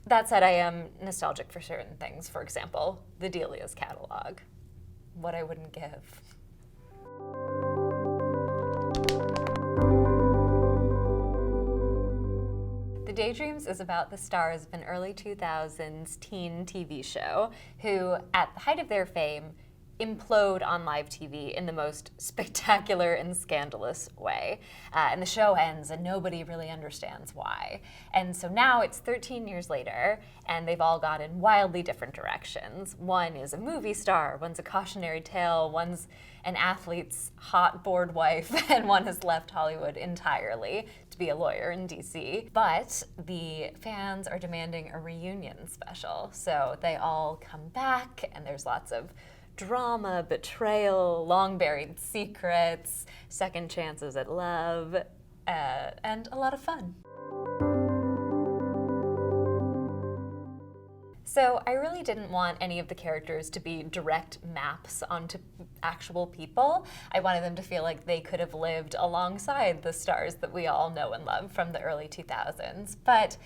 That said, I am nostalgic for certain things. For example, the Delia's catalog. What I wouldn't give. The Daydreams is about the stars of an early 2000s teen TV show who, at the height of their fame, implode on live TV in the most spectacular and scandalous way. And the show ends and nobody really understands why. And so now it's 13 years later and they've all gone in wildly different directions. One is a movie star, one's a cautionary tale, one's an athlete's hot bored wife, and one has left Hollywood entirely to be a lawyer in DC. But the fans are demanding a reunion special. So they all come back and there's lots of drama, betrayal, long-buried secrets, second chances at love, and a lot of fun. So I really didn't want any of the characters to be direct maps onto actual people. I wanted them to feel like they could have lived alongside the stars that we all know and love from the early 2000s. But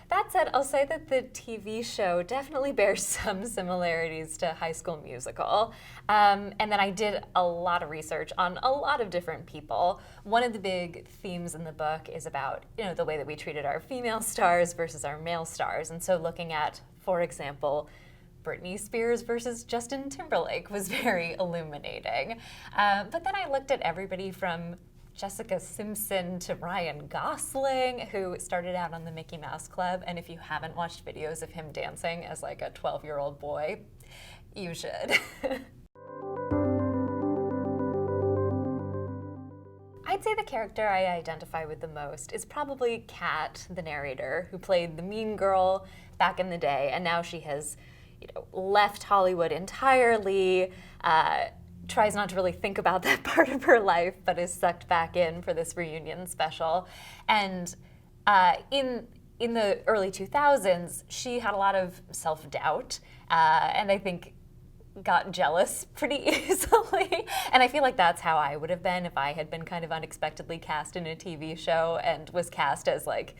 that said, I'll say that the TV show definitely bears some similarities to High School Musical. And then I did a lot of research on a lot of different people. One of the big themes in the book is about, the way that we treated our female stars versus our male stars. And so looking at, for example, Britney Spears versus Justin Timberlake was very illuminating. But then I looked at everybody from Jessica Simpson to Ryan Gosling, who started out on the Mickey Mouse Club, and if you haven't watched videos of him dancing as like a 12-year-old boy, you should. I'd say the character I identify with the most is probably Kat, the narrator, who played the mean girl back in the day, and now she has, left Hollywood entirely, tries not to really think about that part of her life, but is sucked back in for this reunion special. And in the early 2000s, she had a lot of self-doubt, and I think got jealous pretty easily. And I feel like that's how I would have been if I had been kind of unexpectedly cast in a TV show and was cast as like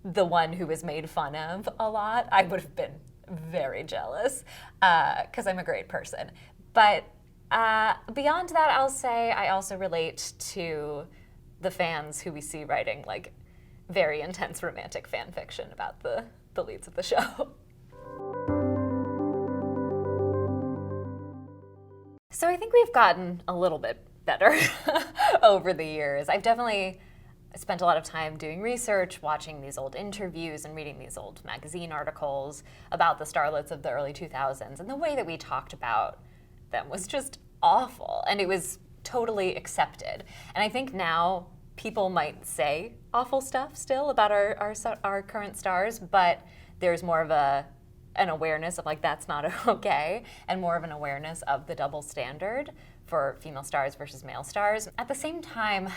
the one who was made fun of a lot. I would have been very jealous, because I'm a great person. But beyond that, I'll say I also relate to the fans who we see writing like very intense romantic fan fiction about the leads of the show. So I think we've gotten a little bit better over the years. I've definitely spent a lot of time doing research, watching these old interviews and reading these old magazine articles about the starlets of the early 2000s, and the way that we talked about them was just awful, and it was totally accepted. And I think now people might say awful stuff still about our current stars, but there's more of an awareness of like that's not okay, and more of an awareness of the double standard for female stars versus male stars. At the same time,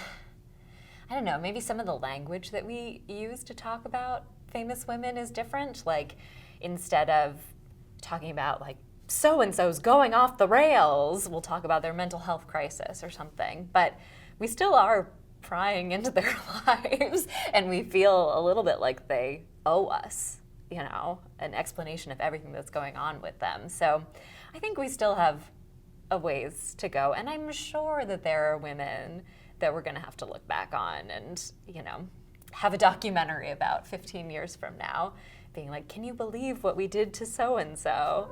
I don't know, maybe some of the language that we use to talk about famous women is different. Like, instead of talking about like so-and-so's going off the rails, we'll talk about their mental health crisis or something. But we still are prying into their lives, and we feel a little bit like they owe us, an explanation of everything that's going on with them. So I think we still have a ways to go, and I'm sure that there are women that we're going to have to look back on and, have a documentary about 15 years from now, being like, can you believe what we did to so-and-so?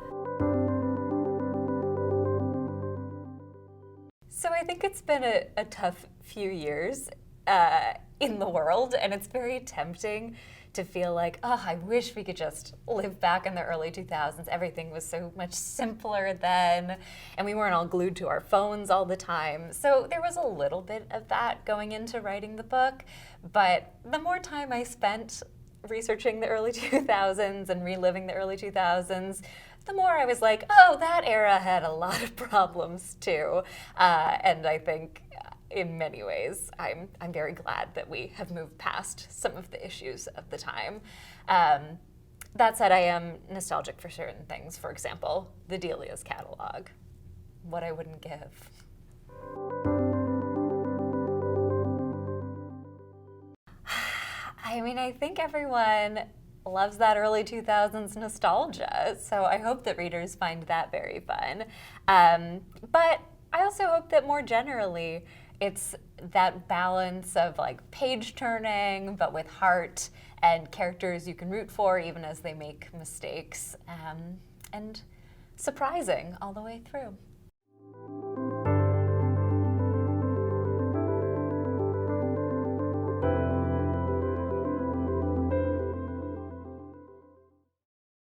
So I think it's been a tough few years in the world, and it's very tempting to feel like, oh, I wish we could just live back in the early 2000s. Everything was so much simpler then, and we weren't all glued to our phones all the time. So there was a little bit of that going into writing the book, but the more time I spent researching the early 2000s and reliving the early 2000s, the more I was like, oh, that era had a lot of problems too. And I think in many ways, I'm very glad that we have moved past some of the issues of the time. That said, I am nostalgic for certain things. For example, the Delia's catalog. What I wouldn't give. I think everyone loves that early 2000s nostalgia. So I hope that readers find that very fun. But I also hope that more generally, it's that balance of like page turning, but with heart and characters you can root for even as they make mistakes, and surprising all the way through.